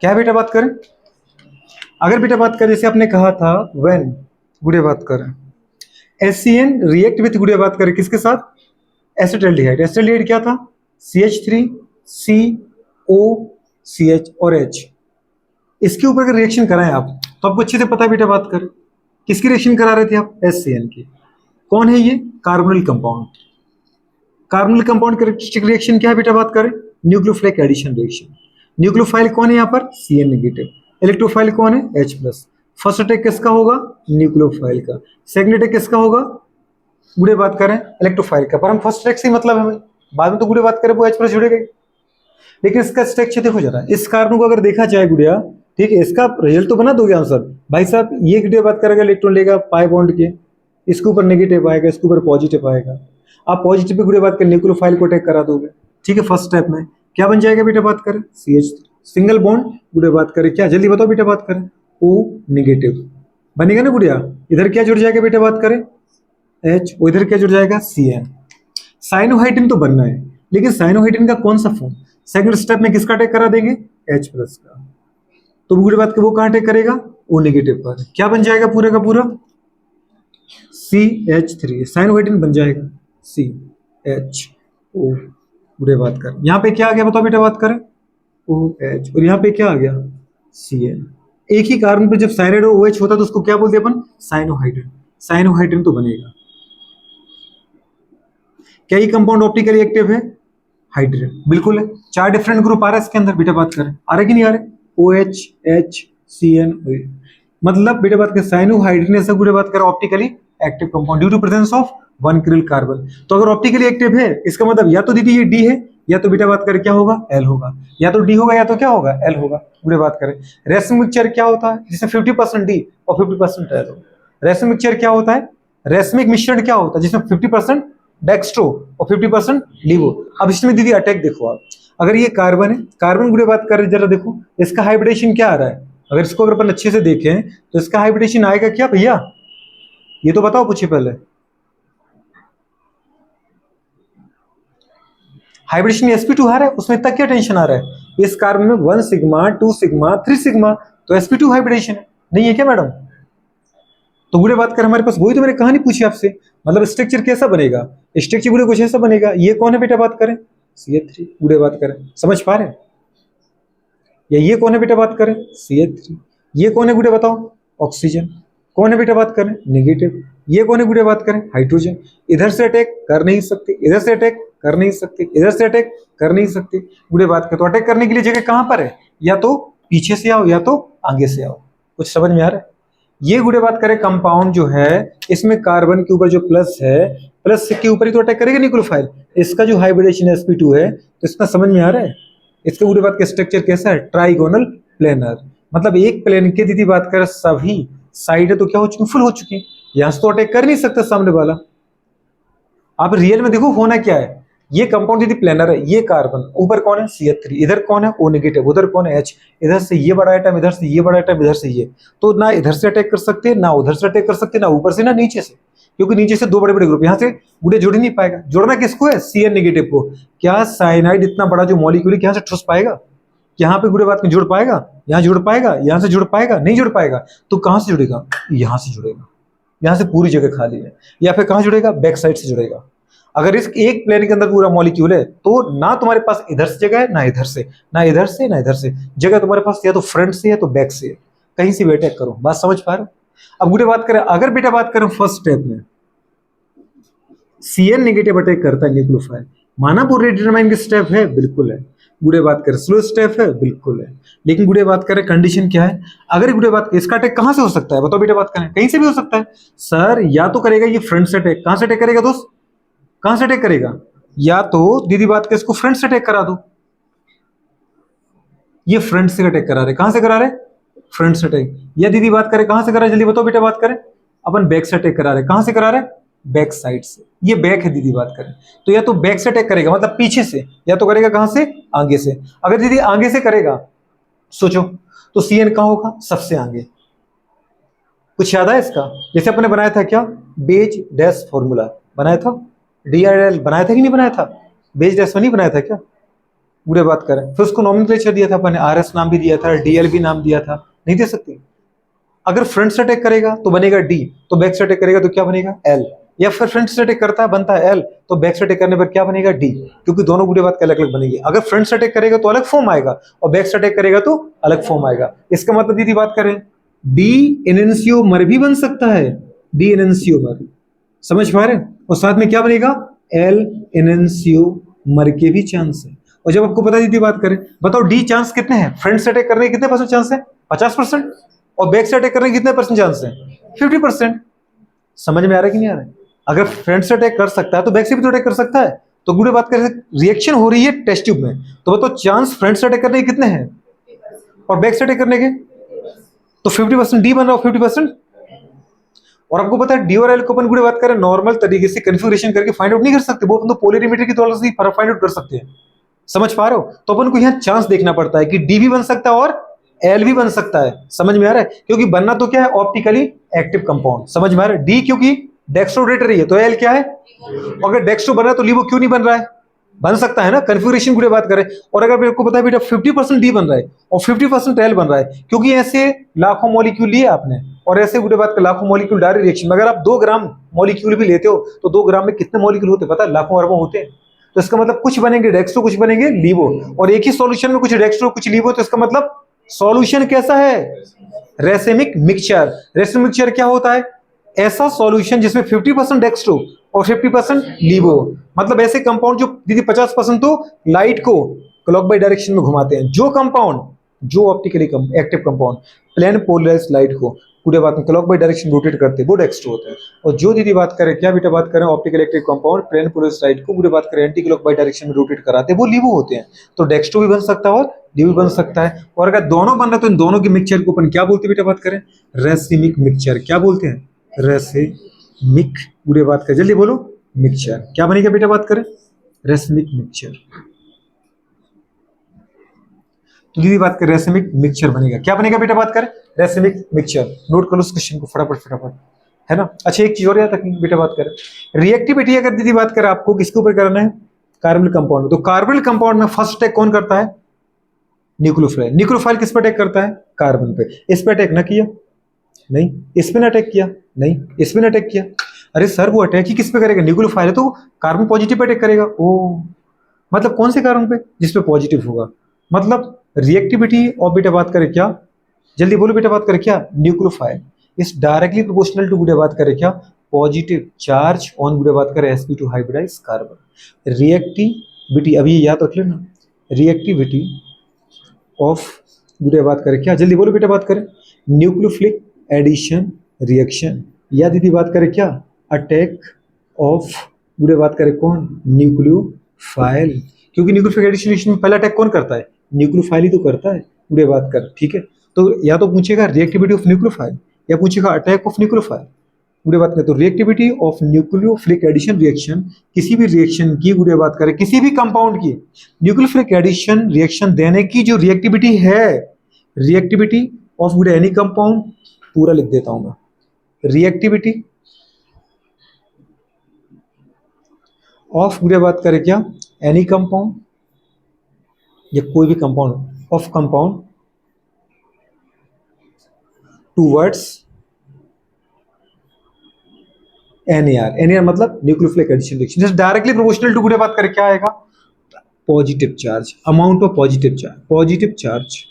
क्या बेटा बात करें? अगर बेटा बात करें जैसे आपने कहा था व्हेन, गुड़े बात करें HCN रिएक्ट विथ, गुड़े बात करें किसके साथ? एसिटाल्डिहाइड। एसिटाल्डिहाइड क्या था? CH3 COCH और H। इसके ऊपर अगर रिएक्शन कराएं आप तो आपको अच्छे से पता है बेटा बात करें किसकी रिएक्शन करा रहे थे आप? HCN की। कौन है ये? Carbonyl compound. Carbonyl compound characteristic reaction क्या है बेटा बात करें? Nucleophilic addition reaction. न्यूक्लियोफाइल कौन है यहाँ पर? CN negative. इलेक्ट्रोफाइल कौन है? H plus. फर्स्ट अटैक किसका होगा? न्यूक्लियोफाइल का। सेकंड अटैक किसका होगा? गुड़े बात करें इलेक्ट्रोफाइल का। पर हम फर्स्ट अटैक से ही मतलब हमें, बाद में तो गुड़े बात करें वो H प्लस जुड़ेगा ही। लेकिन इसका स्ट्रक्चर देखो जरा, इस कार्बन को अगर देखा जाए गुड़िया, ठीक है, इसका रिजल्ट तो बना दोगे आंसर भाई साहब। ये गुड़िया बात करेगा इलेक्ट्रॉन लेगा पाई बॉन्ड के, इसके ऊपर नेगेटिव आएगा, इसके ऊपर पॉजिटिव आएगा। आप पॉजिटिव पे गुड़िया बात करें न्यूक्लियोफाइल को अटैक करा दोगे, ठीक है। फर्स्ट स्टेप में क्या बन जाएगा बेटा बात करें? CH3 सिंगल बॉन्ड, गुड़िया बात करें क्या, जल्दी बताओ बेटा बात करें, O नेगेटिव बनेगा ना गुड़िया। इधर क्या जुड़ जाएगा बेटा बात करें? H, इधर क्या जुड़ जाएगा? CN। साइनोहाइड्रिन तो बनना है, लेकिन साइनोहाइड्रिन का कौन सा फॉर्म? सेकंड स्टेप में किसका अटैक करा देंगे? H प्लस का। तो गुड़िया बात के वो कहां अटैक करेगा? O नेगेटिव पर। क्या बन जाएगा पूरे का पूरा? CH3 साइनोहाइड्रिन बन जाएगा CHO। गुड़िया बात कर, यहाँ पे क्या आ गया बताओ बेटा बात करें? OH। और यहाँ पे क्या आ गया? CN। एक ही कार्बन पे जब साइनाइड और OH होता है तो उसको क्या बोलते हैं अपन? साइनोहाइड्रिन। साइनोहाइड्रिन तो बनेगा। क्या ये कंपाउंड ऑप्टिकली एक्टिव है? हाइड्रोजन बिल्कुल है। 4 डिफरेंट ग्रुप आ रहा है इसके अंदर, बेटा बात करें आ रहे कि नहीं आ रहे? OH H CN। मतलब बेटा बात करें साइनोहाइड्रिन ऐसा गुड़े बात करें optically active compound due to presence of 1 chiral carbon. तो अगर ऑप्टिकली एक्टिव है इसका मतलब या तो दीदी ये D है, या तो बेटा बात करें क्या होगा? L होगा। या तो D होगा या तो क्या होगा? L होगा। गुड़े बात करें रेसिन मिक्सचर क्या होता है जिसमें 50% D और 50% L हो? रेसिन मिक्सचर क्या होता है? रेशमिक मिश्रण क्या होता है जिसमें 50% डेक्स्ट्रो और 50% लीवो। अब इसमें दीदी अटैक देखो आप, अगर ये कार्बन है, कार्बन गुड़े बात कर रहे जरा देखो इसका हाइब्रिडेशन क्या आ रहा है। अगर इसको अगर अपन अच्छे से देखें तो इसका हाइब्रिडेशन आएगा क्या भैया? ये तो बताओ, पूछिए पहले। हाइब्रिडेशन sp2 आ रहा है, उसमें इतना क्या टेंशन आ रहा है? इस कार्बन में 1 सिग्मा 2 सिग्मा 3 सिग्मा, तो sp2 हाइब्रिडेशन है, नहीं है क्या मैडम? तो गुड़े बात कर हमारे पास वही तो मैंने कहानी पूछी आपसे, मतलब स्ट्रक्चर कैसा बनेगा? स्ट्रक्चर गुड़े कुछ ऐसा बनेगा। ये कौन है बेटा बात करें? CH3। गुड़े बात करें समझ पा रहे हैं? या ये कौन है बेटा बात करें? CH3। ये कौन है गुड़े बताओ? ऑक्सीजन। कौन है बेटा बात करें? नेगेटिव। ये कौन है गुड़े बात करें? हाइड्रोजन। इधर से अटैक कर नहीं सकते, इधर से अटैक कर नहीं सकते, इधर से अटैक कर नहीं सकते। गुड़े बात कर तो अटैक करने के लिए जगह कहां पर है? या तो पीछे से आओ या तो आगे से आओ। कुछ समझ में आ रहा है? ये गुड़े बात करें कंपाउंड जो है इसमें कार्बन के ऊपर जो प्लस है, प्लस के ऊपर ही तो अटैक करेगा न्यूक्लियोफाइल। इसका जो हाइब्रिडेशन sp2 है तो इसका समझ में आ रहा है? इसके गुड़े बात का स्ट्रक्चर कैसा है? Trigonal planar. मतलब एक प्लेन के दीदी बात करें सभी साइड तो क्या हो चुकी? फुल हो चुकी। यहां से तो अटैक कर नहीं सकता सामने वाला। आप रियल में देखो होना क्या है। ये कंपाउंड यदि प्लेनर है, ये कार्बन ऊपर कौन है? CH3, इधर कौन है? O नेगेटिव, उधर कौन है? H। इधर से ये बड़ा आइटम, इधर से ये बड़ा आइटम, इधर से ये, तो ना इधर से अटैक कर सकते, ना उधर से अटैक कर सकते, ना ऊपर से ना नीचे से, क्योंकि नीचे से 2 बड़े बड़े ग्रुप, यहाँ से गुड़े जुड़ नहीं पाएगा। जोड़ना किसको है? CN नेगेटिव को। क्या साइनाइड इतना बड़ा जो मॉलिक्यूल यहाँ से ठुस पाएगा? यहाँ पे गुड़े बात में जुड़ पाएगा? यहाँ जुड़ पाएगा? यहाँ से जुड़ पाएगा? नहीं जुड़ पाएगा। तो कहाँ से जुड़ेगा? यहाँ से जुड़ेगा। यहाँ से पूरी जगह खाली है। या फिर कहाँ जुड़ेगा? बैक साइड से जुड़ेगा। अगर इस एक प्लेन के अंदर पूरा मॉलिक्यूल है तो ना तुम्हारे पास इधर से जगह है, ना इधर से, ना इधर से, ना इधर से। जगह तुम्हारे पास या तो फ्रंट से है तो बैक से है, कहीं से भी अटैक करो। बात समझ पा रहे हो? अब गुड़े बात करें, अगर बेटा बात करें फर्स्ट स्टेप में CN नेगेटिव अटैक करता है न्यूक्लियोफाइल, माना वो रिडिटरमाइन स्टेप है? बिल्कुल है। गुड़े बात करें स्लो स्टेप है? बिल्कुल है। लेकिन गुड़े बात करें कंडीशन क्या है? अगर गुड़े बात करें इसका अटैक कहां से हो सकता है बताओ बेटा बात करें? कहीं से भी हो सकता है सर। या तो करेगा ये फ्रंट से अटैक, कहां से अटैक करेगा दोस्त? कहां से अटैक करेगा? या तो दीदी बात कर इसको फ्रंट से अटैक करा दो। ये फ्रंट से अटैक करा रहे, कहां से करा रहे? फ्रंट से अटैक। या दीदी बात करें कहां से करा रहे? जल्दी बताओ बेटा बात करें। अपन बैक से अटैक करा रहे, कहां से करा रहे? बैक साइड से। ये बैक है दीदी बात करें तो या तो बैक से अटैक करेगा मतलब पीछे से, या तो करेगा कहां से? आगे से। अगर दीदी आगे से करेगा सोचो तो CN कहां होगा? सबसे आगे। कुछ याद है इसका? जैसे अपने बनाया था क्या? बेज डैश फॉर्मूला बनाया था, DRL बनाया था कि नहीं बनाया था? बेज डैश नहीं बनाया था क्या? बुरे बात करें, फिर उसको नॉमेनक्लेचर दिया था अपन ने, आरएस नाम भी दिया था, डीएल भी नाम दिया था, नहीं दे सकते। अगर फ्रंट से अटैक करेगा तो बनेगा डी, तो बैक से अटैक करेगा तो क्या बनेगा एल, या फिर फ्रंट से अटैक करता है बनता है एल, तो बैक से अटैक करने पर क्या बनेगा डी, क्योंकि दोनों बुरे बात के अलग अलग बनेंगे। अगर फ्रंट से अटैक करेगा तो अलग फॉर्म आएगा, और बैक से अटैक करेगा तो अलग फॉर्म आएगा। इसका मतलब दीदी बात करें, डी एनेंसियोमर भी बन सकता है, डी एनेंसियोमर, समझ पा रहे हैं, और साथ में क्या बनेगा एल एनेंसियोमर के भी चांस है। और जब आपको पता दीदी बात करें, बताओ डी चांस कितने हैं, फ्रंट से अटैक करने के कितने परसेंट चांस है, 50%, और बैक से अटैक करने के कितने परसेंट चांस है, 50%। समझ में आ रहा है कि नहीं आ रहा है? अगर फ्रंट से अटैक कर सकता है तो बैक से भी तो अटैक कर सकता है। तो गुड़े बात करें, रिएक्शन हो रही है टेस्ट ट्यूब में, तो बताओ चांस फ्रंट से अटैक करने के कितने हैं और बैक से अटैक करने के, तो 50% डी बन रहा हो 50%। और आपको पता है डी और एल को अपन गुड़े बात करें नॉर्मल तरीके से कन्फिगरेशन करके फाइंड आउट नहीं कर सकते, वो अपन तो पोलरिमीटर की द्वारा से फाइंड आउट कर सकते हैं। समझ पा रहे हो? तो अपन को यहाँ चांस देखना पड़ता है कि डी भी बन सकता है और एल भी बन सकता है। समझ में आ रहा है? क्योंकि बनना तो क्या है, ऑप्टिकली एक्टिव कंपाउंड। समझ में आ रहा है? डी क्योंकि डेक्स्ट्रोडेटरी है, तो एल क्या है, अगर डेक्स्ट्रो बन रहा है तो लिवो क्यों नहीं बन रहा है, बन सकता है ना, कन्फिगरेशन की बात करें। और अगर मेरे को पता है बेटा 50% डी बन रहा है और 50% एल बन रहा है, क्योंकि ऐसे लाखों मॉलिक्यूल लिए आपने, और ऐसे बुरे बात का लाखों मॉलिक्यूल डायरेक्ट रिएक्शन में, अगर आप 2 ग्राम मॉलिक्यूल भी लेते हो तो 2 ग्राम में कितने मॉलिक्यूल होते हैं पता है, लाखों अरबों होते हैं। तो इसका मतलब कुछ बनेंगे डेक्स्ट्रो, कुछ बनेंगे लीवो, और एक ही सॉल्यूशन में कुछ डेक्स्ट्रो कुछ लीवो, तो इसका मतलब सॉल्यूशन कैसा है, रेसेमिक मिक्सचर। रेसेमिक मिक्सचर क्या होता है, ऐसा सॉल्यूशन जिसमें 50% डेक्स्ट्रो और 50% लीवो, मतलब ऐसे कंपाउंड जो दीदी 50% तो लाइट को क्लॉकवाइज डायरेक्शन में घुमाते हैं, जो कंपाउंड जो optically active compound plane polarize light को पूरे बात में क्लॉकवाइज डायरेक्शन में रोटेट करते हैं, वो डेक्स्ट्रो होते हैं। और जो दीदी बात करें, क्या बेटा बात करें, optical active compound plane polarize light को पूरे बात करें एंटी क्लॉकवाइज डायरेक्शन में रोटेट कराते हैं, वो लीवो होते हैं। तो डेक्स्ट्रो भी बन सकता है और लीवो बन सकता है। और अगर दोनों बन रहे तो इन दोनों के मिक्सचर को अपन क्या बोलते हैं बेटा बात करें, रेसिमिक मिक्सचर। क्या बोलते हैं, रेसिमिक। पूरे बात करें जल्दी बोलो, मिक्सचर क्या बनेगा बेटा बात करें, रेसिमिक मिक्सचर। तो दीदी बात करें रेसिमिक मिक्सचर बनेगा, क्या बनेगा बेटा बात करें, रेसिमिक मिक्सचर। नोट कर लो उस क्वेश्चन को फटाफट फटाफट, है ना। अच्छा एक चीज और याद रखनी बेटा बात करें, रिएक्टिविटी अगर दीदी बात करें आपको किसके ऊपर करना है, कार्बोनिल कंपाउंड में। तो कार्बोनिल कंपाउंड में फर्स्ट अटैक कौन करता है, न्यूक्लियोफाइल। न्यूक्लियोफाइल किस पर अटैक करता है, कार्बन पे। इस पे अटैक ना किया, नहीं। इस पे ना अटैक किया, नहीं। इस पे ना अटैक किया, अरे सर वो अटैक ही किस पे करेगा, न्यूक्लियोफाइल है तो कार्बन पॉजिटिव पे अटैक करेगा। ओ मतलब कौन से कार्बन पे, जिस पे पॉजिटिव होगा। मतलब रिएक्टिविटी और बेटा बात करें क्या, जल्दी बोलो बेटा बात करें क्या, nucleophile is directly proportional to बेटा बात करें क्या, पॉजिटिव चार्ज ऑन बेटा बात करें sp2 हाइब्रिडाइज कार्बन। रिएक्टिविटी अभी याद रख लेना, रिएक्टिविटी ऑफ बेटा बात करें क्या, जल्दी बोलो बेटा बात करें, न्यूक्लियोफिलिक एडिशन रिएक्शन, या दीदी बात करें क्या, अटैक ऑफ बेटा बात करें कौन, न्यूक्लियोफाइल। क्योंकि न्यूक्लियोफिलिक एडिशन रिएक्शन में पहला अटैक कौन करता है, न्यूक्लियोफाइल ही तो करता है। पूरे बात कर, ठीक है। तो या तो पूछेगा रिएक्टिविटी ऑफ न्यूक्लियोफाइल या पूछेगा अटैक ऑफ न्यूक्लियोफाइल। पूरे बात करें तो reactivity of nucleophilic addition reaction, किसी भी रिएक्शन की पूरे बात करें, किसी भी कंपाउंड की न्यूक्लियोफिलिक एडिशन रिएक्शन देने की जो रिएक्टिविटी है, रिएक्टिविटी ऑफ पूरे एनी कंपाउंड, पूरा लिख देता हूं मैं, रिएक्टिविटी ऑफ पूरे बात करें क्या, एनी कंपाउंड या कोई भी compound of compound towards NAR। NAR मतलब nucleophilic addition reaction, just directly proportional to पूरे बात करें क्या आएगा, positive charge, amount of positive charge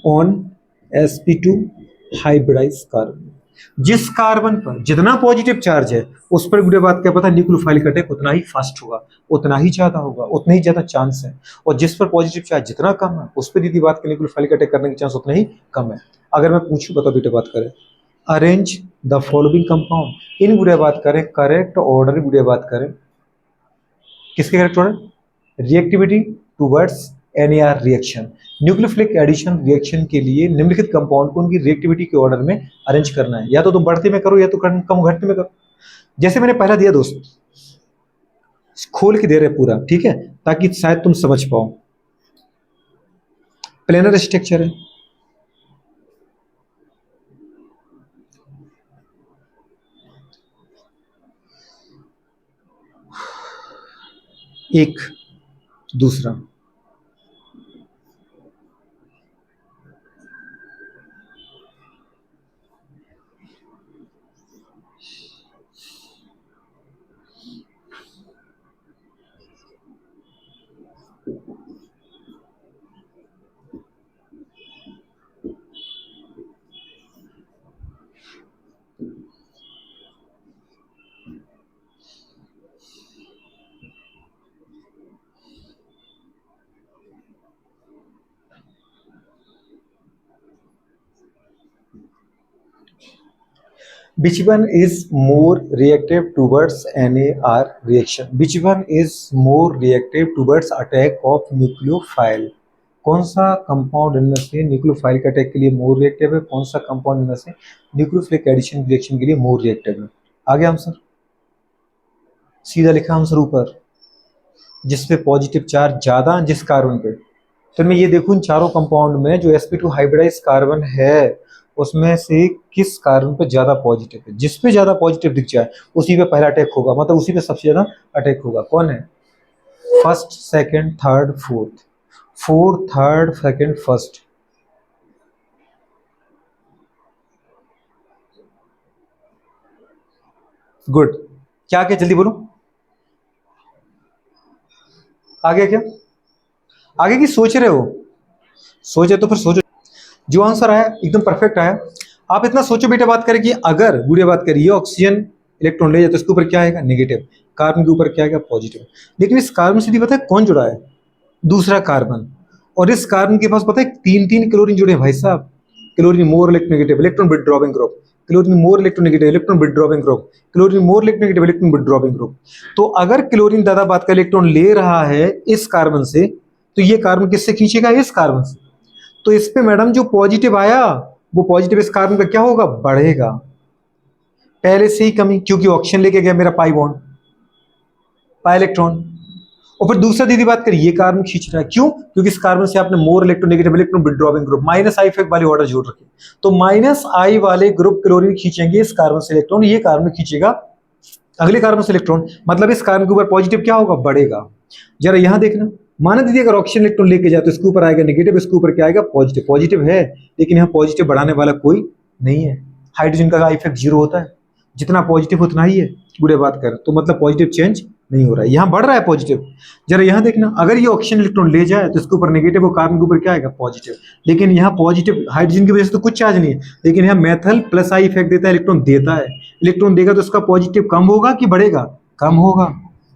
on sp2 hybridize carbon. जिस कार्बन पर जितना पॉजिटिव चार्ज है उस पर गुड़े बात क्या पता, न्यूक्लियोफाइल का अटैक उतना ही फास्ट होगा, उतना ही ज्यादा होगा, उतना ही ज्यादा चांस है। और जिस पर पॉजिटिव चार्ज जितना कम है उस पर दीदी बात का न्यूक्लियोफाइल का अटैक करने की चांस उतना ही कम है। अगर मैं पूछूं, बताओ बेटे बात करें, arrange the following compound in गुड़े बात करें करेक्ट ऑर्डर, गुड़े बात करें किसके correct order, reactivity towards NAR reaction. Nucleophilic addition reaction के लिए निम्नलिखित कंपाउंड को उनकी रिएक्टिविटी के ऑर्डर में अरेंज करना है, या तो तुम बढ़ते में करो या तो कम घटते में करो। जैसे मैंने पहला दिया दोस्त, खोल के दे रहे पूरा, ठीक है, ताकि शायद तुम समझ पाओ। प्लेनर स्ट्रक्चर है, एक दूसरा Which one is more reactive towards NAR reaction? Which one is more reactive towards attack of nucleophile? कौन सा कंपाउंड इनमें से न्यूक्लियोफाइल के अटैक के लिए मोर रिएक्टिव है, कौन सा कंपाउंड इनमें से न्यूक्लियोफिलिक एडिशन रिएक्शन के लिए मोर रिएक्टिव है? आगे आंसर सीधा लिखा आंसर ऊपर, जिसपे पॉजिटिव चार्ज ज्यादा जिस कार्बन पे। तो मैं ये देखूं चारों कंपाउंड में जो sp2 हाइब्रिडाइज कार्बन है उसमें से किस कार्बन पे ज्यादा पॉजिटिव है? जिस पे ज्यादा पॉजिटिव दिख जाए उसी पे पहला अटैक होगा, मतलब उसी पे सबसे ज्यादा अटैक होगा। कौन है? First, second, third, fourth. Fourth, third, second, first. Good. क्या क्या जल्दी बोलो, आगे क्या? आगे की सोच रहे हो? सोचे तो फिर सोचो। जो आंसर आया एकदम परफेक्ट आया। आप इतना सोचो बेटा, बात करें कि अगर बुरी बात करिए ऑक्सीजन इलेक्ट्रॉन ले जाए तो इसके ऊपर क्या आएगा? नेगेटिव। कार्बन के ऊपर क्या आएगा? पॉजिटिव। लेकिन इस कार्बन से पता है कौन जुड़ा है? दूसरा कार्बन। और इस कार्बन के पास पता है तीन तीन क्लोरीन जुड़े हैं भाई साहब। Chlorine more electronegative electron withdrawing group, chlorine more electronegative electron withdrawing group, chlorine more electronegative electron withdrawing group. तो अगर क्लोरीन दादा बात का इलेक्ट्रॉन ले रहा है इस कार्बन से, तो ये कार्बन किससे खींचेगा? इस कार्बन से। तो इस पे मैडम जो पॉजिटिव आया वो पॉजिटिव इस कार्बन का क्या होगा? बढ़ेगा। पहले से ही कमी, क्योंकि ऑक्सीजन लेके गया मेरा पाई बॉन्ड, पाई इलेक्ट्रॉन। और फिर दूसरा दीदी बात करिए, ये कार्बन खींच रहा है, क्यों? क्योंकि इस कार्बन से आपने more electronegative electron withdrawing group minus I effect वाले ऑर्डर जोड़ रखे। तो माइनस आई वाले ग्रुप क्लोरीन खींचेंगे इस कार्बन से इलेक्ट्रॉन, ये कार्बन खींचेगा अगले कार्बन से इलेक्ट्रॉन, मतलब इस कार्बन के ऊपर पॉजिटिव क्या होगा? बढ़ेगा। जरा यहां देखना, माना दीदी अगर ऑक्सीजन इलेक्ट्रॉन लेके जाए तो इसके ऊपर आएगा नेगेटिव, इसके ऊपर क्या आएगा? पॉजिटिव। पॉजिटिव है लेकिन यहाँ पॉजिटिव बढ़ाने वाला कोई नहीं है। हाइड्रोजन का इफेक्ट जीरो होता है, जितना पॉजिटिव उतना ही है। बुरे बात कर तो मतलब पॉजिटिव चेंज नहीं हो रहा है, यहाँ बढ़ रहा है पॉजिटिव। जरा यहाँ देखना, अगर ये ऑक्सीजन इलेक्ट्रॉन ले जाए तो इसके ऊपर नेगेटिव और कार्बन के ऊपर क्या आएगा? पॉजिटिव। लेकिन यहाँ पॉजिटिव हाइड्रोजन की वजह से तो कुछ चार्ज नहीं है, लेकिन यहाँ मेथल प्लस आई इफेक्ट देता है, इलेक्ट्रॉन देता है। इलेक्ट्रॉन देगा तो इसका पॉजिटिव कम होगा कि बढ़ेगा? कम होगा।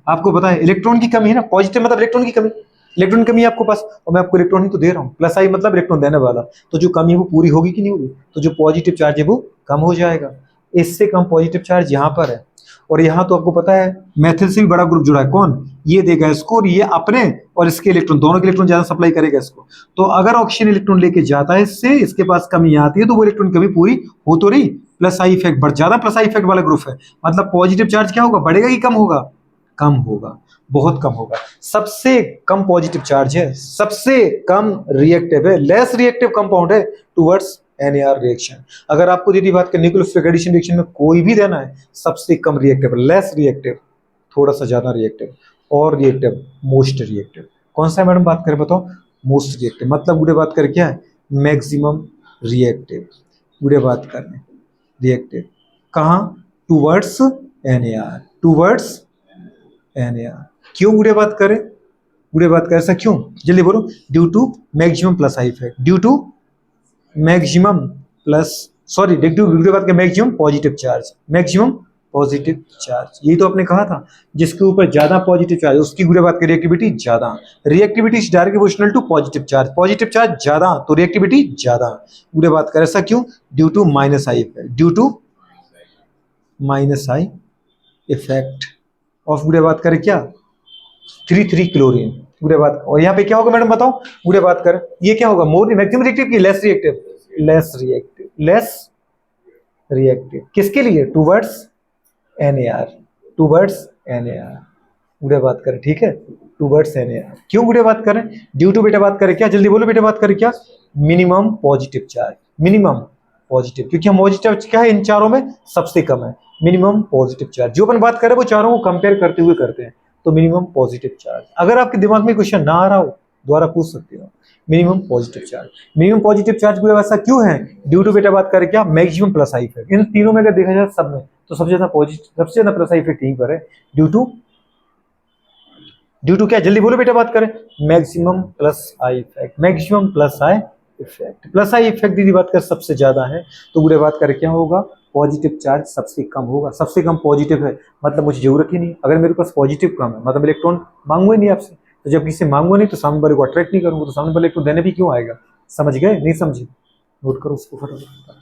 आपको पता है इलेक्ट्रॉन की कमी है ना, पॉजिटिव मतलब इलेक्ट्रॉन की कमी। इलेक्ट्रॉन कमी है आपको पास और मैं आपको इलेक्ट्रॉन ही तो दे रहा हूँ, प्लस आई मतलब इलेक्ट्रॉन देने वाला। तो जो कमी है वो पूरी होगी कि नहीं होगी? तो जो पॉजिटिव चार्ज है वो कम हो जाएगा। इससे कम पॉजिटिव चार्ज यहाँ पर है, और यहाँ तो आपको पता है मेथिल से भी बड़ा ग्रुप जुड़ा है। कौन? ये देगा इसको, और ये अपने और इसके इलेक्ट्रॉन, दोनों के इलेक्ट्रॉन ज्यादा सप्लाई करेगा इसको। तो अगर ऑक्सीजन इलेक्ट्रॉन लेके जाता है इससे, इसके पास कमी आती है तो वो इलेक्ट्रॉन कमी पूरी हो तो रही, प्लस आई इफेक्ट बढ़, ज्यादा प्लस आई इफेक्ट वाला ग्रुप है, मतलब पॉजिटिव चार्ज क्या होगा? बढ़ेगा कि कम होगा? कम होगा, बहुत कम होगा। सबसे कम पॉजिटिव चार्ज है, सबसे कम रिएक्टिव है, लेस रिएक्टिव कंपाउंड है टुवर्ड्स NAR रिएक्शन। अगर आपको दीदी बात करनी न्यूक्लियोफिलिक एडिशन रिएक्शन में कोई भी देना है, सबसे कम रिएक्टिव, लेस रिएक्टिव, थोड़ा सा ज्यादा रिएक्टिव, और रिएक्टिव, मोस्ट रिएक्टिव। कौन सा है मैडम बात करें बताओ? Most reactive. मतलब बुरे बात करें क्या है? Maximum reactive. बुरे बात करें रिएक्टिव कहाँ? Towards NAR, towards NAR। क्यों बुरे बात करें? बुरे बात करें ऐसा क्यों? जल्दी बोलो। Due to maximum plus I effect, due to maximum plus, sorry due to बात करें maximum positive charge, maximum positive charge. यही तो आपने कहा था, जिसके ऊपर ज्यादा पॉजिटिव चार्ज उसकी बुरे बात करें रिएक्टिविटी ज्यादा। Reactivity is directly proportional to positive charge, positive charge ज्यादा तो रिएक्टिविटी ज्यादा। बुरे बात करें ऐसा क्यों? Due to minus I effect, due to minus I effect of, बुरे बात करें क्या? 3,3 क्लोरीन। बुरे बात, और यहाँ पे क्या होगा मैडम बताओ? बुरे बात कर, ये क्या होगा? मोर मैक्सिमम रिएक्टिव की less reactive? Less reactive, less reactive किसके लिए? Towards NAR, towards NAR। बुरे बात करें, ठीक है, टुवर्ड्स NAR। क्यों बुरे बात करें? ड्यू टू बेटा बात करें क्या? जल्दी बोलो बेटा बात करें क्या? Minimum positive charge, minimum positive, क्योंकि हम पॉजिटिव क्या है इन चारों में सबसे कम है। मिनिमम पॉजिटिव चार्ज जो अपन बात करें वो चारों को कंपेयर करते हुए करते हैं, तो मिनिमम पॉजिटिव चार्ज। अगर आपके दिमाग में क्वेश्चन ना आ रहा हो दोबारा पूछ सकते हो। Minimum positive charge, minimum positive charge की व्यवस्था क्यों है? ड्यू टू बेटा बात करें क्या? Maximum plus I effect. इन तीनों में अगर देखा जाए सब में तो सबसे ज्यादा पॉजिटिव, सबसे ज्यादा प्लस आई इफेक्ट यहीं पर है। ड्यू टू क्या? जल्दी बोलो बेटा बात करें। Maximum plus I effect, maximum plus I effect, plus I effect दीदी बात कर सबसे ज्यादा है, तो बुरे बात करें क्या होगा? पॉजिटिव चार्ज सबसे कम होगा। सबसे कम पॉजिटिव है मतलब मुझे जरूरत ही नहीं, अगर मेरे पास पॉजिटिव कम है मतलब इलेक्ट्रॉन मांगूंगा नहीं आपसे, तो जब किसी मांगूंगा नहीं तो सामने वाले को अट्रैक्ट नहीं करूंगा, तो सामने वाले इलेक्ट्रॉन देने भी क्यों आएगा? समझ गए? नहीं समझे? नोट करो उसको फटाफट।